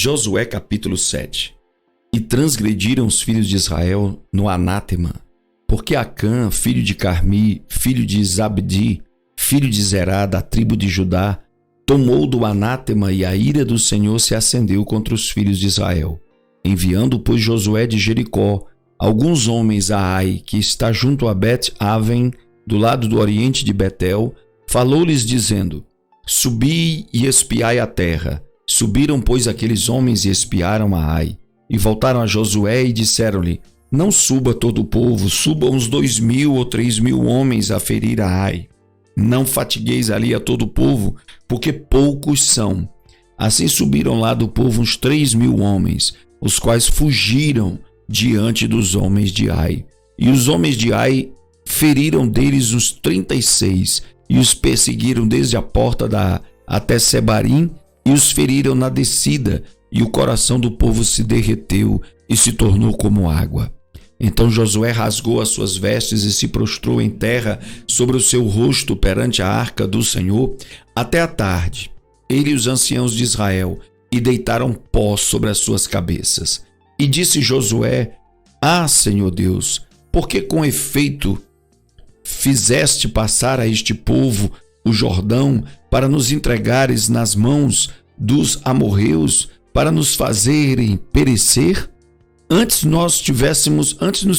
Josué capítulo 7. E transgrediram os filhos de Israel no anátema, porque Acã, filho de Carmi, filho de Zabdi, filho de Zerá, da tribo de Judá, tomou do anátema, e a ira do Senhor se acendeu contra os filhos de Israel. Enviando, pois, Josué de Jericó alguns homens a Ai, que está junto a Bet-Aven, do lado do oriente de Betel, falou-lhes dizendo: Subi e espiai a terra. Subiram, pois, aqueles homens e espiaram a Ai. E voltaram a Josué e disseram-lhe: Não suba todo o povo, subam uns 2.000 ou 3.000 homens a ferir a Ai. Não fatigueis ali a todo o povo, porque poucos são. Assim subiram lá do povo uns 3.000 homens, os quais fugiram diante dos homens de Ai. E os homens de Ai feriram deles uns 36, e os perseguiram desde a porta até Sebarim, e os feriram na descida, e o coração do povo se derreteu e se tornou como água. Então Josué rasgou as suas vestes e se prostrou em terra sobre o seu rosto perante a arca do Senhor até a tarde. Ele e os anciãos de Israel, e deitaram pó sobre as suas cabeças. E disse Josué: Ah, Senhor Deus, por que com efeito fizeste passar a este povo o Jordão para nos entregares nas mãos dos amorreus, para nos fazerem perecer? Antes nos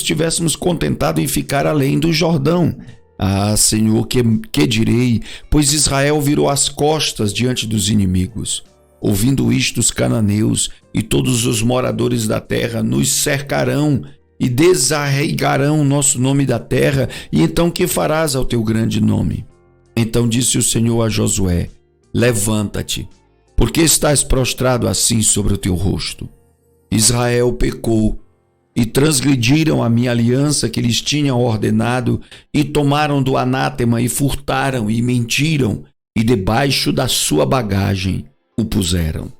tivéssemos contentado em ficar além do Jordão. Ah, Senhor, que direi? Pois Israel virou as costas diante dos inimigos. Ouvindo isto, os cananeus e todos os moradores da terra nos cercarão e desarraigarão nosso nome da terra, e então que farás ao teu grande nome? Então disse o Senhor a Josué: Levanta-te, porque estás prostrado assim sobre o teu rosto? Israel pecou e transgrediram a minha aliança que lhes tinha ordenado, e tomaram do anátema, e furtaram, e mentiram, e debaixo da sua bagagem o puseram.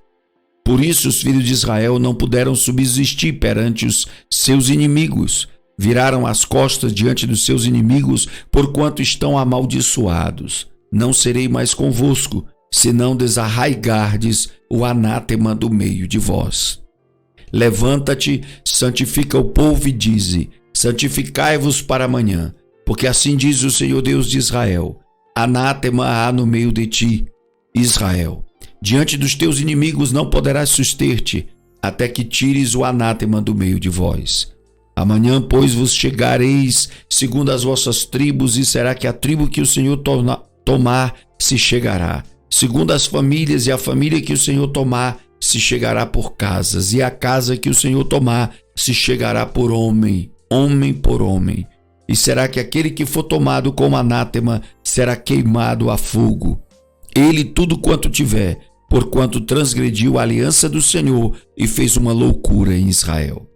Por isso os filhos de Israel não puderam subsistir perante os seus inimigos. Viraram as costas diante dos seus inimigos, porquanto estão amaldiçoados. Não serei mais convosco, se não desarraigardes o anátema do meio de vós. Levanta-te, santifica o povo e dize: Santificai-vos para amanhã, porque assim diz o Senhor Deus de Israel: Anátema há no meio de ti, Israel. Diante dos teus inimigos não poderás suster-te, até que tires o anátema do meio de vós. Amanhã, pois, vos chegareis segundo as vossas tribos, e será que a tribo que o Senhor tomar se chegará. Segundo as famílias, e a família que o Senhor tomar se chegará por casas, e a casa que o Senhor tomar se chegará por homem, homem por homem. E será que aquele que for tomado como anátema será queimado a fogo. Ele tudo quanto tiver, porquanto transgrediu a aliança do Senhor e fez uma loucura em Israel.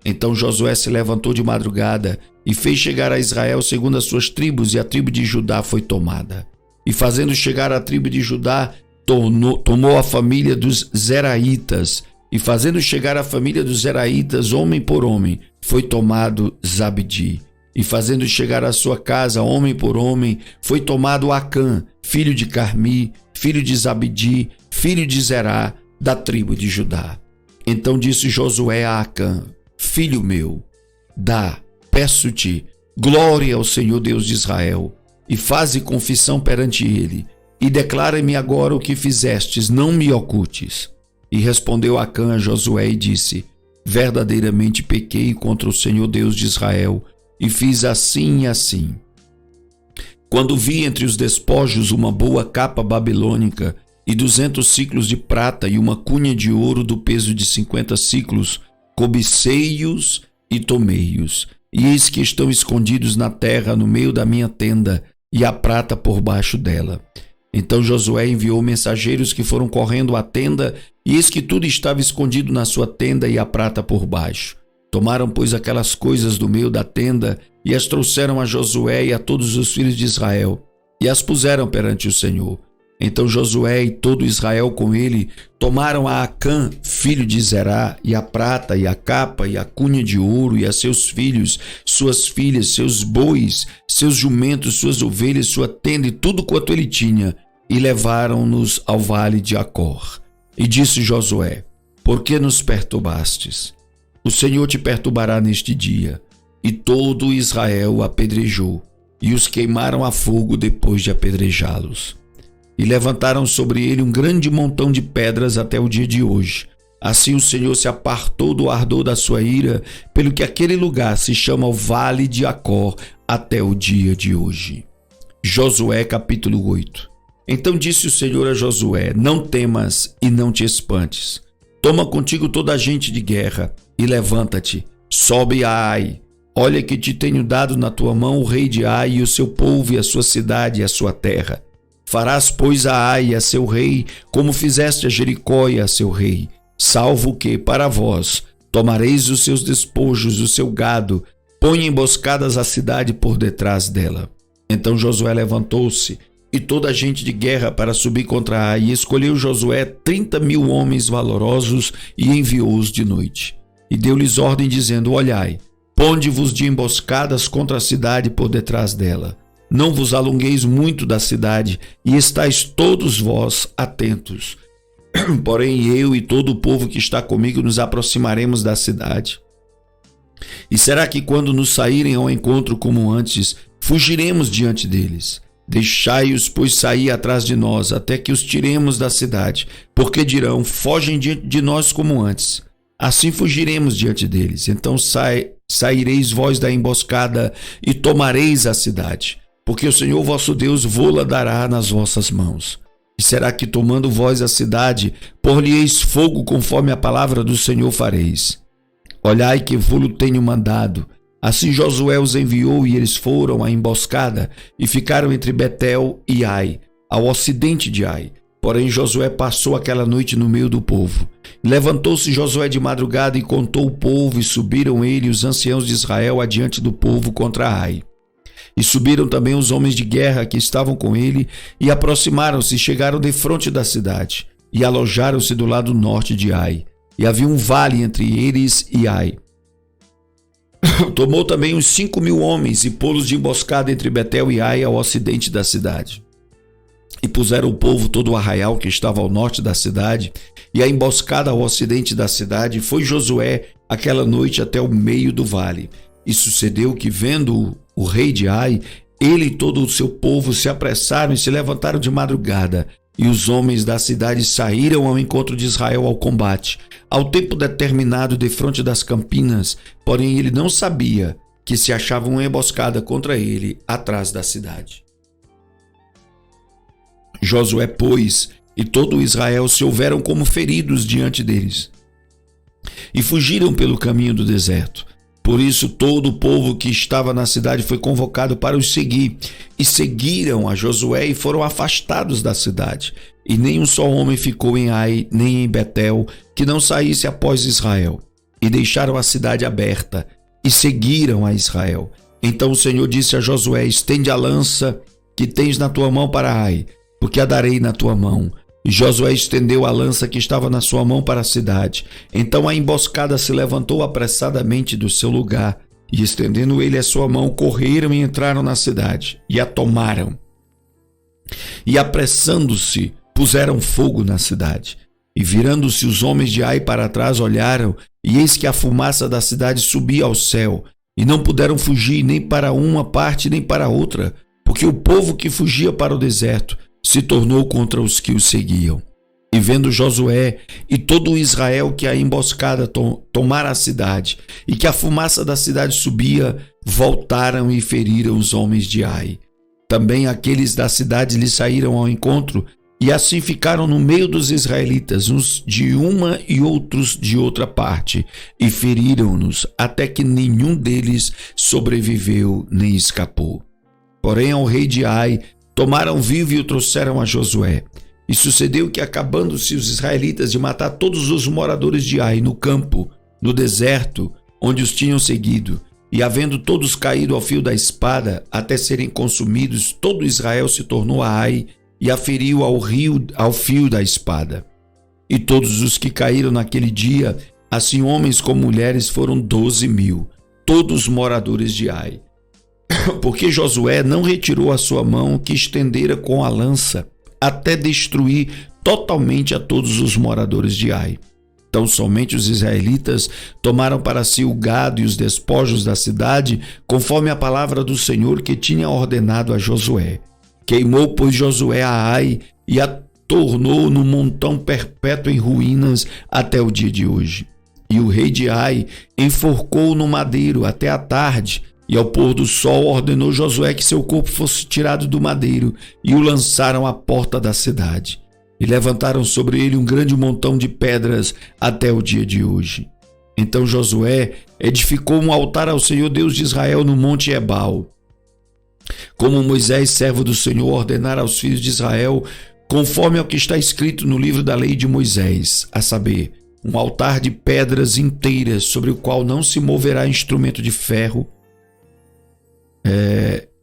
Então Josué se levantou de madrugada e fez chegar a Israel segundo as suas tribos, e a tribo de Judá foi tomada. E fazendo chegar a tribo de Judá, tomou a família dos Zeraitas, e fazendo chegar a família dos Zeraitas, homem por homem, foi tomado Zabdi. E fazendo chegar a sua casa, homem por homem, foi tomado Acã, filho de Carmi, filho de Zabdi, filho de Zerá, da tribo de Judá. Então disse Josué a Acã: Filho meu, peço-te, glória ao Senhor Deus de Israel, e faze confissão perante ele, e declara-me agora o que fizestes, não me ocultes. E respondeu Acã a Josué e disse: Verdadeiramente pequei contra o Senhor Deus de Israel, e fiz assim e assim. Quando vi entre os despojos uma boa capa babilônica, e 200 siclos de prata, e uma cunha de ouro do peso de 50 siclos, cobicei-os e tomei-os, e eis que estão escondidos na terra no meio da minha tenda, e a prata por baixo dela. Então Josué enviou mensageiros que foram correndo à tenda, e eis que tudo estava escondido na sua tenda e a prata por baixo. Tomaram, pois, aquelas coisas do meio da tenda e as trouxeram a Josué e a todos os filhos de Israel, e as puseram perante o Senhor. Então Josué e todo Israel com ele tomaram a Acã, filho de Zerá, e a prata, e a capa, e a cunha de ouro, e a seus filhos, suas filhas, seus bois, seus jumentos, suas ovelhas, sua tenda e tudo quanto ele tinha, e levaram-nos ao vale de Acor. E disse Josué: por que nos perturbastes? O Senhor te perturbará neste dia. E todo Israel apedrejou, e os queimaram a fogo depois de apedrejá-los. E levantaram sobre ele um grande montão de pedras até o dia de hoje. Assim o Senhor se apartou do ardor da sua ira, pelo que aquele lugar se chama o Vale de Acor até o dia de hoje. Josué capítulo 8. Então disse o Senhor a Josué: não temas e não te espantes. Toma contigo toda a gente de guerra e levanta-te, sobe a Ai. Olha que te tenho dado na tua mão o rei de Ai e o seu povo e a sua cidade e a sua terra. Farás, pois, a Ai a seu rei, como fizeste a Jericó e a seu rei, salvo que, para vós, tomareis os seus despojos, o seu gado, põe emboscadas a cidade por detrás dela. Então Josué levantou-se, e toda a gente de guerra para subir contra Ai, e escolheu Josué 30.000 homens valorosos, e enviou-os de noite. E deu-lhes ordem, dizendo: olhai, ponde-vos de emboscadas contra a cidade por detrás dela. Não vos alongueis muito da cidade, e estáis todos vós atentos. Porém eu e todo o povo que está comigo nos aproximaremos da cidade. E será que quando nos saírem ao encontro como antes, fugiremos diante deles? Deixai-os, pois, sair atrás de nós, até que os tiremos da cidade, porque dirão: fogem diante de nós como antes. Assim fugiremos diante deles. Então saireis vós da emboscada e tomareis a cidade, porque o Senhor vosso Deus vô-la dará nas vossas mãos. E será que, tomando vós a cidade, por-lhe-eis fogo, conforme a palavra do Senhor fareis. Olhai que vô-lo tenho mandado. Assim Josué os enviou, e eles foram à emboscada e ficaram entre Betel e Ai, ao ocidente de Ai. Porém Josué passou aquela noite no meio do povo. Levantou-se Josué de madrugada e contou o povo, e subiram ele e os anciãos de Israel adiante do povo contra Ai. E subiram também os homens de guerra que estavam com ele, e aproximaram-se e chegaram defronte da cidade, e alojaram-se do lado norte de Ai. E havia um vale entre eles e Ai. Tomou também uns 5.000 homens e pô-los de emboscada entre Betel e Ai, ao ocidente da cidade. E puseram o povo todo o arraial que estava ao norte da cidade, e a emboscada ao ocidente da cidade. Foi Josué aquela noite até o meio do vale. E sucedeu que, vendo o rei de Ai, ele e todo o seu povo se apressaram e se levantaram de madrugada. E os homens da cidade saíram ao encontro de Israel ao combate, ao tempo determinado defronte das campinas, porém ele não sabia que se achava uma emboscada contra ele atrás da cidade. Josué, pois, e todo Israel se houveram como feridos diante deles, e fugiram pelo caminho do deserto. Por isso todo o povo que estava na cidade foi convocado para os seguir, e seguiram a Josué e foram afastados da cidade. E nem um só homem ficou em Ai, nem em Betel, que não saísse após Israel. E deixaram a cidade aberta, e seguiram a Israel. Então o Senhor disse a Josué: estende a lança que tens na tua mão para Ai, porque a darei na tua mão. E Josué estendeu a lança que estava na sua mão para a cidade. Então a emboscada se levantou apressadamente do seu lugar, e estendendo ele a sua mão, correram e entraram na cidade, e a tomaram. E apressando-se, puseram fogo na cidade. E virando-se os homens de Ai para trás, olharam, e eis que a fumaça da cidade subia ao céu, e não puderam fugir nem para uma parte nem para outra, porque o povo que fugia para o deserto se tornou contra os que o seguiam. E vendo Josué e todo o Israel que a emboscada tomara a cidade, e que a fumaça da cidade subia, voltaram e feriram os homens de Ai. Também aqueles da cidade lhe saíram ao encontro, e assim ficaram no meio dos israelitas, uns de uma e outros de outra parte, e feriram-nos, até que nenhum deles sobreviveu nem escapou. Porém ao rei de Ai tomaram vivo e o trouxeram a Josué. E sucedeu que, acabando-se os israelitas de matar todos os moradores de Ai no campo, no deserto, onde os tinham seguido, e havendo todos caído ao fio da espada, até serem consumidos, todo Israel se tornou a Ai e a feriu ao fio da espada. E todos os que caíram naquele dia, assim homens como mulheres, foram 12.000, todos moradores de Ai. Porque Josué não retirou a sua mão que estendera com a lança, até destruir totalmente a todos os moradores de Ai. Então somente os israelitas tomaram para si o gado e os despojos da cidade, conforme a palavra do Senhor que tinha ordenado a Josué. Queimou, pois, Josué a Ai e a tornou num montão perpétuo em ruínas até o dia de hoje. E o rei de Ai enforcou no madeiro até a tarde, e ao pôr do sol ordenou Josué que seu corpo fosse tirado do madeiro, e o lançaram à porta da cidade. E levantaram sobre ele um grande montão de pedras até o dia de hoje. Então Josué edificou um altar ao Senhor Deus de Israel no monte Ebal, como Moisés, servo do Senhor, ordenara aos filhos de Israel, conforme ao que está escrito no livro da lei de Moisés, a saber, um altar de pedras inteiras, sobre o qual não se moverá instrumento de ferro,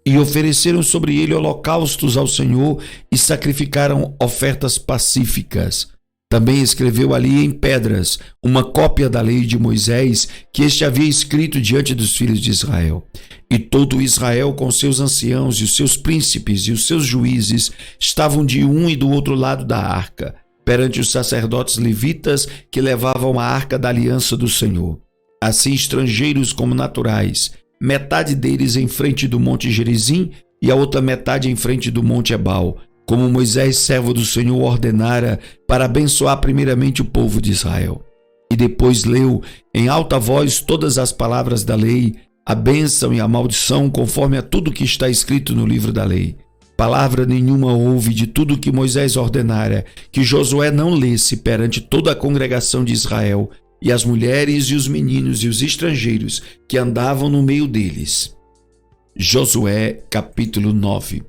e ofereceram sobre ele holocaustos ao Senhor e sacrificaram ofertas pacíficas. Também escreveu ali em pedras uma cópia da lei de Moisés que este havia escrito diante dos filhos de Israel. E todo Israel, com seus anciãos e os seus príncipes e os seus juízes, estavam de um e do outro lado da arca, perante os sacerdotes levitas que levavam a arca da aliança do Senhor. Assim, estrangeiros como naturais, metade deles em frente do monte Gerizim e a outra metade em frente do monte Ebal, como Moisés, servo do Senhor, ordenara para abençoar primeiramente o povo de Israel. E depois leu em alta voz todas as palavras da lei, a bênção e a maldição, conforme a tudo que está escrito no livro da lei. Palavra nenhuma houve de tudo que Moisés ordenara, que Josué não lesse perante toda a congregação de Israel, e as mulheres e os meninos e os estrangeiros que andavam no meio deles. Josué, capítulo 9.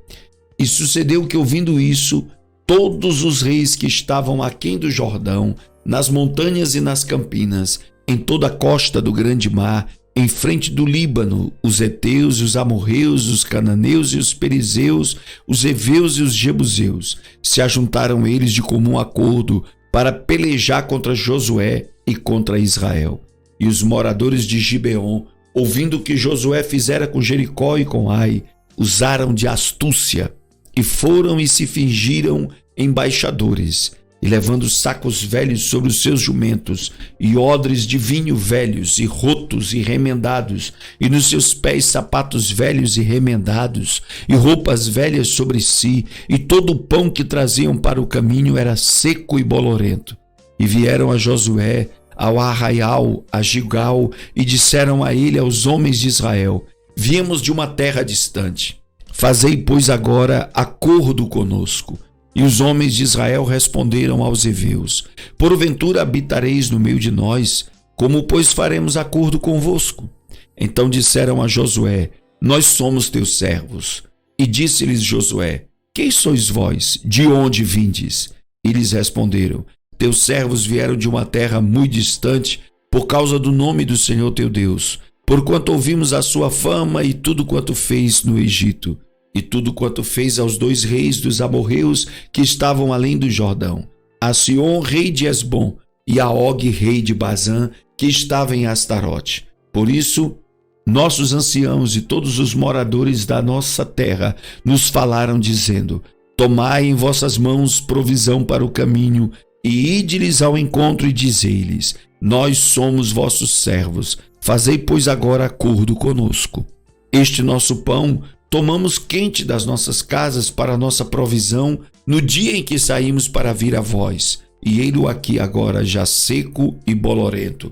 E sucedeu que, ouvindo isso, todos os reis que estavam aquém do Jordão, nas montanhas e nas campinas, em toda a costa do grande mar, em frente do Líbano, os heteus e os amorreus, os cananeus e os perizeus, os heveus e os jebuseus, se ajuntaram eles de comum acordo para pelejar contra Josué e contra Israel. E os moradores de Gibeon, ouvindo o que Josué fizera com Jericó e com Ai, usaram de astúcia, e foram e se fingiram embaixadores, e levando sacos velhos sobre os seus jumentos, e odres de vinho velhos, e rotos e remendados, e nos seus pés sapatos velhos e remendados, e roupas velhas sobre si, e todo o pão que traziam para o caminho era seco e bolorento. E vieram a Josué, ao arraial, a Gilgal, e disseram a ele, aos homens de Israel: viemos de uma terra distante. Fazei, pois, agora acordo conosco. E os homens de Israel responderam aos heveus: porventura habitareis no meio de nós? Como, pois, faremos acordo convosco? Então disseram a Josué: nós somos teus servos. E disse-lhes Josué: quem sois vós? De onde vindes? E lhes responderam: teus servos vieram de uma terra muito distante, por causa do nome do Senhor teu Deus, porquanto ouvimos a sua fama e tudo quanto fez no Egito, e tudo quanto fez aos 2 reis dos amorreus que estavam além do Jordão, a Sion, rei de Esbom, e a Og, rei de Bazã, que estava em Astarote. Por isso, nossos anciãos e todos os moradores da nossa terra nos falaram, dizendo: tomai em vossas mãos provisão para o caminho, e ide-lhes ao encontro e dizei-lhes: nós somos vossos servos, fazei, pois, agora acordo conosco. Este nosso pão tomamos quente das nossas casas para a nossa provisão no dia em que saímos para vir a vós, e ei-lo aqui agora já seco e bolorento.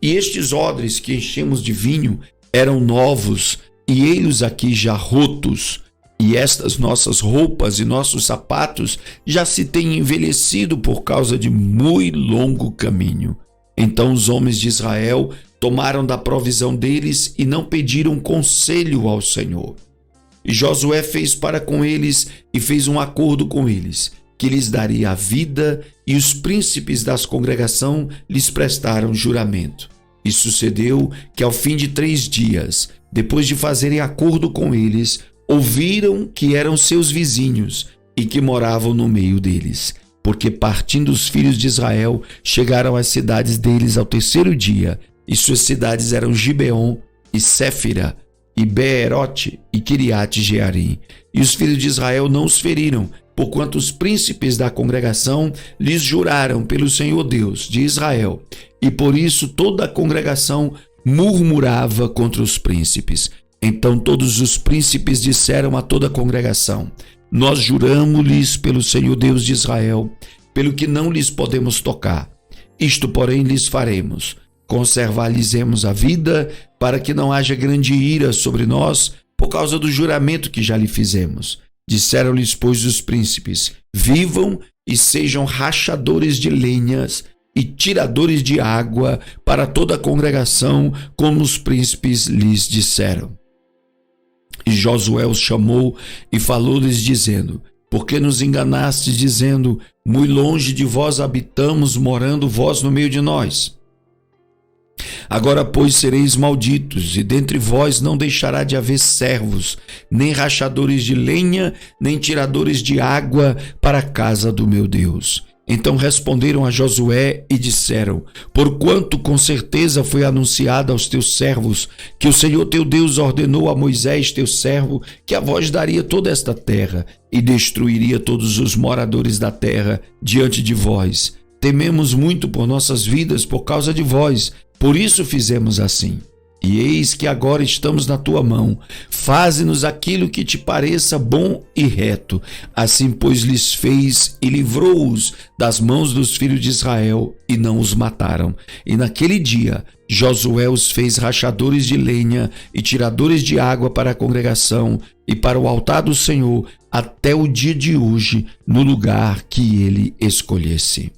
E estes odres que enchemos de vinho eram novos, e ei-los aqui já rotos, e estas nossas roupas e nossos sapatos já se têm envelhecido por causa de muito longo caminho. Então os homens de Israel tomaram da provisão deles e não pediram conselho ao Senhor. E Josué fez para com eles e fez um acordo com eles, que lhes daria a vida, e os príncipes das congregação lhes prestaram juramento. E sucedeu que ao fim de 3 dias, depois de fazerem acordo com eles, ouviram que eram seus vizinhos e que moravam no meio deles, porque partindo os filhos de Israel, chegaram às cidades deles ao 3º dia, e suas cidades eram Gibeon e Séfira, e Beerote e Kiriate Jearim. E os filhos de Israel não os feriram, porquanto os príncipes da congregação lhes juraram pelo Senhor Deus de Israel, e por isso toda a congregação murmurava contra os príncipes. Então todos os príncipes disseram a toda a congregação: nós juramos-lhes pelo Senhor Deus de Israel, pelo que não lhes podemos tocar. Isto, porém, lhes faremos: conservar-lhes-emos a vida, para que não haja grande ira sobre nós, por causa do juramento que já lhe fizemos. Disseram-lhes, pois, os príncipes: vivam e sejam rachadores de lenhas e tiradores de água para toda a congregação, como os príncipes lhes disseram. E Josué os chamou e falou-lhes, dizendo: por que nos enganastes, dizendo: muito longe de vós habitamos, morando vós no meio de nós? Agora, pois, sereis malditos, e dentre vós não deixará de haver servos, nem rachadores de lenha, nem tiradores de água para a casa do meu Deus. Então responderam a Josué e disseram: porquanto com certeza foi anunciado aos teus servos que o Senhor teu Deus ordenou a Moisés teu servo que a vós daria toda esta terra e destruiria todos os moradores da terra diante de vós. Tememos muito por nossas vidas por causa de vós, por isso fizemos assim. E eis que agora estamos na tua mão. Faze-nos aquilo que te pareça bom e reto. Assim, pois, lhes fez e livrou-os das mãos dos filhos de Israel, e não os mataram. E naquele dia Josué os fez rachadores de lenha e tiradores de água para a congregação e para o altar do Senhor, até o dia de hoje, no lugar que ele escolhesse.